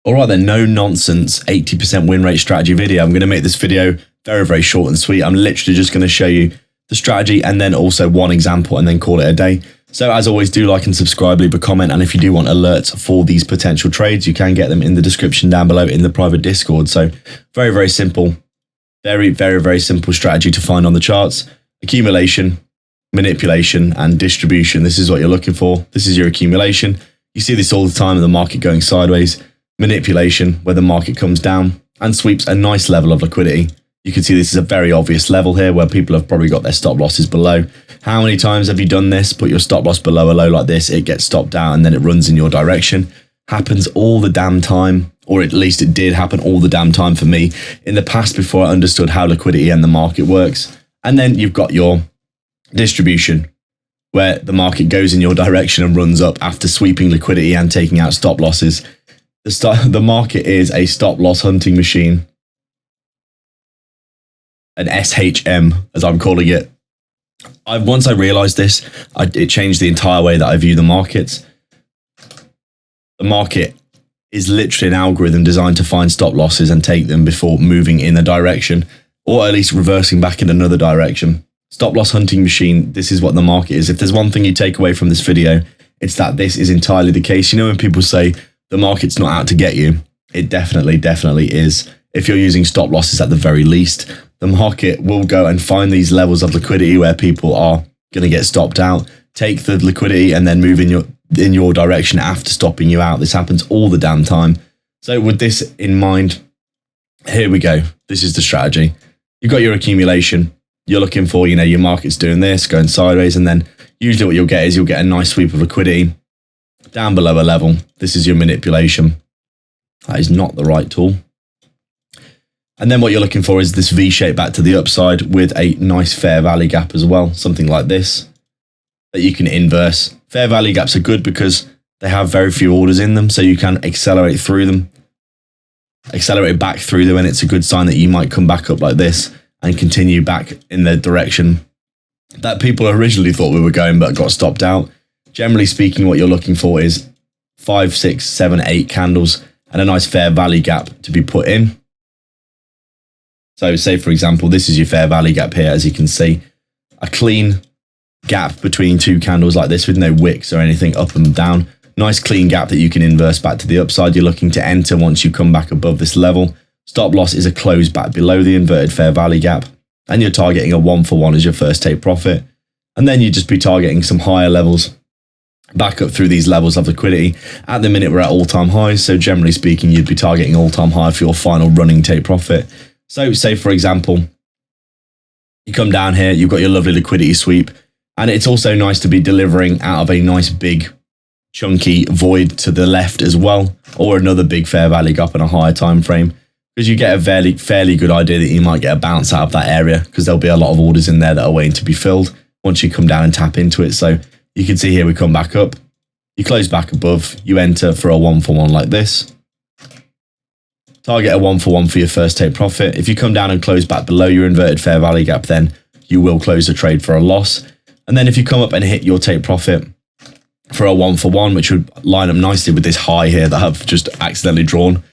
All right then, no nonsense 80% win rate strategy video. I'm going to make this video very, very short and sweet. I'm literally just going to show you the strategy and then also one example and then call it a day. So as always, do like and subscribe, leave a comment. And if you do want alerts for these potential trades, you can get them in the description down below in the private Discord. So very, very simple, very, very, very simple strategy to find on the charts. Accumulation, manipulation and distribution. This is what you're looking for. This is your accumulation. You see this all the time in the market going sideways. Manipulation, where the market comes down and sweeps a nice level of liquidity. You can see this is a very obvious level here where people have probably got their stop losses below. How many times have you done this? Put your stop loss below a low like this, it gets stopped out and then it runs in your direction. Happens all the damn time, or at least it did happen all the damn time for me in the past before I understood how liquidity and the market works. And then you've got your distribution, where the market goes in your direction and runs up after sweeping liquidity and taking out stop losses. The market is a stop loss hunting machine, an SHM as I'm calling it. Once I realized this, it changed the entire way that I view the markets. The market is literally an algorithm designed to find stop losses and take them before moving in a direction, or at least reversing back in another direction. Stop loss hunting machine, this is what the market is. If there's one thing you take away from this video, it's that this is entirely the case. You know, when people say the market's not out to get you, it definitely is. If you're using stop losses at the very least, the market will go and find these levels of liquidity where people are going to get stopped out, take the liquidity and then move in your direction after stopping you out. This happens all the damn time. So with this in mind, here we go. This is the strategy. You've got your accumulation. You're looking for, you know, your market's doing this, going sideways, and then usually what you'll get is you'll get a nice sweep of liquidity down below a level. This is your manipulation. That is not the right tool. And then what you're looking for is this V shape back to the upside with a nice fair value gap as well. Something like this that you can inverse. Fair value gaps are good because they have very few orders in them, so you can accelerate through them, accelerate back through them, and it's a good sign that you might come back up like this and continue back in the direction that people originally thought we were going but got stopped out. Generally speaking, what you're looking for is 5, 6, 7, 8 candles and a nice fair value gap to be put in. So say, for example, this is your fair value gap here, as you can see. A clean gap between two candles like this with no wicks or anything up and down. Nice clean gap that you can inverse back to the upside. You're looking to enter once you come back above this level. Stop loss is a close back below the inverted fair value gap. And you're targeting a 1-for-1 as your first take profit. And then you'd just be targeting some higher levels back up through these levels of liquidity. At the minute, we're at all-time highs. So generally speaking, you'd be targeting all-time high for your final running take profit. So say, for example, you come down here, you've got your lovely liquidity sweep. And it's also nice to be delivering out of a nice big chunky void to the left as well, or another big fair value gap in a higher time frame, because you get a fairly good idea that you might get a bounce out of that area, because there'll be a lot of orders in there that are waiting to be filled once you come down and tap into it. So you can see here we come back up, you close back above, you enter for a 1-for-1 like this. Target a 1-for-1 for your first take profit. If you come down and close back below your inverted fair value gap, then you will close the trade for a loss. And then if you come up and hit your take profit for a 1-for-1, which would line up nicely with this high here that I've just accidentally drawn,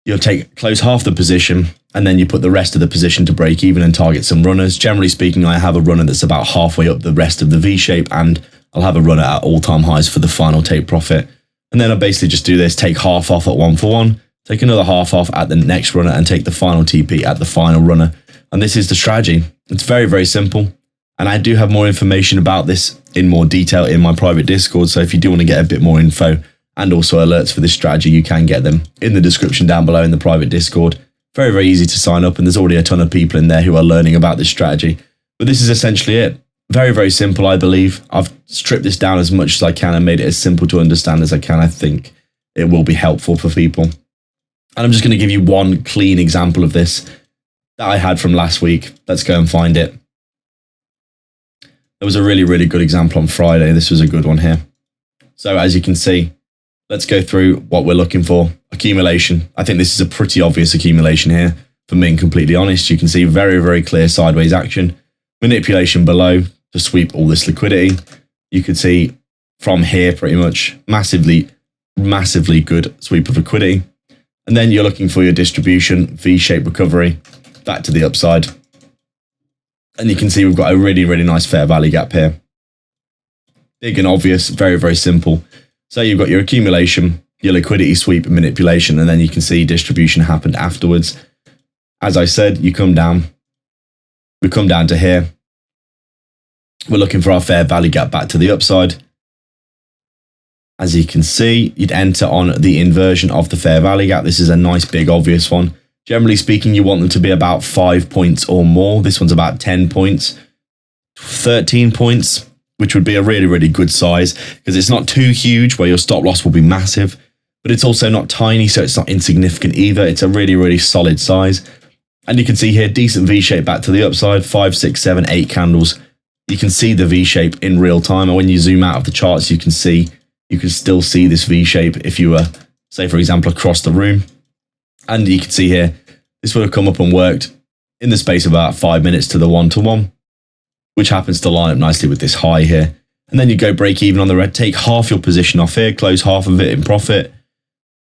you'll close half the position and then you put the rest of the position to break even and target some runners. Generally speaking, I have a runner that's about halfway up the rest of the V shape, and I'll have a runner at all-time highs for the final take profit. And then I'll basically just do this, take half off at 1-for-1, take another half off at the next runner, and take the final TP at the final runner. And this is the strategy. It's very, very simple. And I do have more information about this in more detail in my private Discord. So if you do want to get a bit more info and also alerts for this strategy, you can get them in the description down below in the private Discord. Very, very easy to sign up. And there's already a ton of people in there who are learning about this strategy. But this is essentially it. Very, very simple, I believe. I've stripped this down as much as I can and made it as simple to understand as I can. I think it will be helpful for people. And I'm just going to give you one clean example of this that I had from last week. Let's go and find it. There was a really, really good example on Friday. This was a good one here. So as you can see, let's go through what we're looking for. Accumulation. I think this is a pretty obvious accumulation here. For being completely honest, you can see very, very clear sideways action. Manipulation below to sweep all this liquidity. You could see from here pretty much massively massively good sweep of liquidity. And then you're looking for your distribution, V-shaped recovery, back to the upside. And you can see we've got a really, really nice fair value gap here. Big and obvious, very, very simple. So you've got your accumulation, your liquidity sweep and manipulation, and then you can see distribution happened afterwards. As I said, we come down to here. We're looking for our fair value gap back to the upside. As you can see, you'd enter on the inversion of the fair value gap. This is a nice, big, obvious one. Generally speaking, you want them to be about 5 points or more. This one's about 10 points, 13 points, which would be a really, really good size because it's not too huge where your stop loss will be massive, but it's also not tiny, so it's not insignificant either. It's a really, really solid size. And you can see here, decent V-shape back to the upside, 5, 6, 7, 8 candles. You can see the V-shape in real time. And when you zoom out of the charts, you can still see this V-shape if you were, say, for example, across the room. And you can see here, this would have come up and worked in the space of about 5 minutes to the 1-to-1, which happens to line up nicely with this high here. And then you go break even on the red, take half your position off here, close half of it in profit,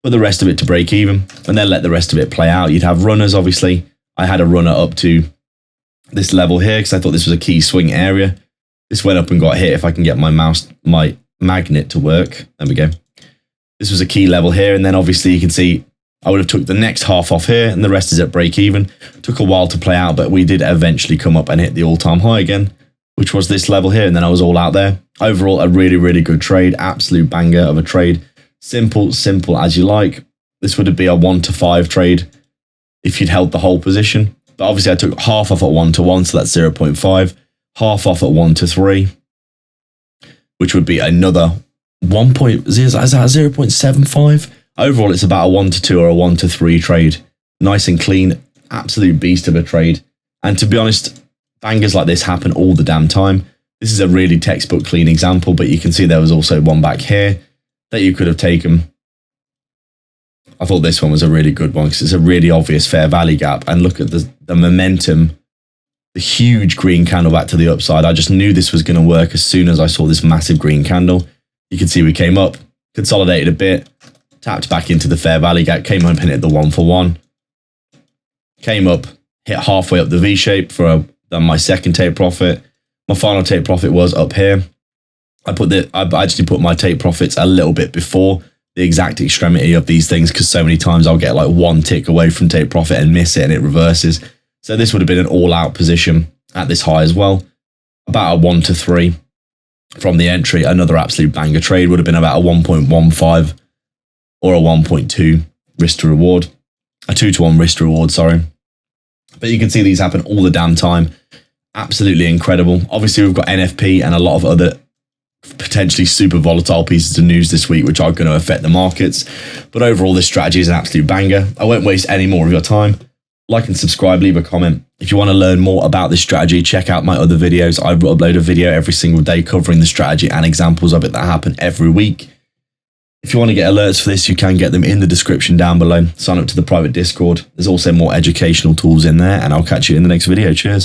put the rest of it to break even, and then let the rest of it play out. You'd have runners, obviously. I had a runner up to this level here because I thought this was a key swing area. This went up and got hit. If I can get my magnet to work. There we go. This was a key level here. And then obviously you can see I would have took the next half off here and the rest is at break even. Took a while to play out, but we did eventually come up and hit the all-time high again, which was this level here. And then I was all out there. Overall, a really, really good trade. Absolute banger of a trade. Simple as you like. This would be a 1-to-5 trade if you'd held the whole position. But obviously I took half off at 1-to-1, so that's 0.5. Half off at 1-to-3, which would be another 0.75. Overall, it's about a 1-to-2 or a 1-to-3 trade. Nice and clean, absolute beast of a trade. And to be honest, bangers like this happen all the damn time. This is a really textbook clean example, but you can see there was also one back here that you could have taken. I thought this one was a really good one because it's a really obvious fair value gap. And look at the momentum, the huge green candle back to the upside. I just knew this was going to work as soon as I saw this massive green candle. You can see we came up, consolidated a bit, tapped back into the fair value gap, came up and hit the 1-for-1. Came up, hit halfway up the V-shape for my second take profit. My final take profit was up here. I actually put my take profits a little bit before the exact extremity of these things because so many times I'll get like one tick away from take profit and miss it and it reverses. So this would have been an all-out position at this high as well. About a 1-to-3 from the entry. Another absolute banger trade would have been about a 1.15 or a 1.2 risk to reward. A 2-to-1 risk to reward, sorry. But you can see these happen all the damn time. Absolutely incredible. Obviously, we've got NFP and a lot of other potentially super volatile pieces of news this week, which are going to affect the markets. But overall, this strategy is an absolute banger. I won't waste any more of your time. Like and subscribe, leave a comment. If you want to learn more about this strategy, check out my other videos. I upload a video every single day covering the strategy and examples of it that happen every week. If you want to get alerts for this, you can get them in the description down below. Sign up to the private Discord. There's also more educational tools in there, and I'll catch you in the next video. Cheers.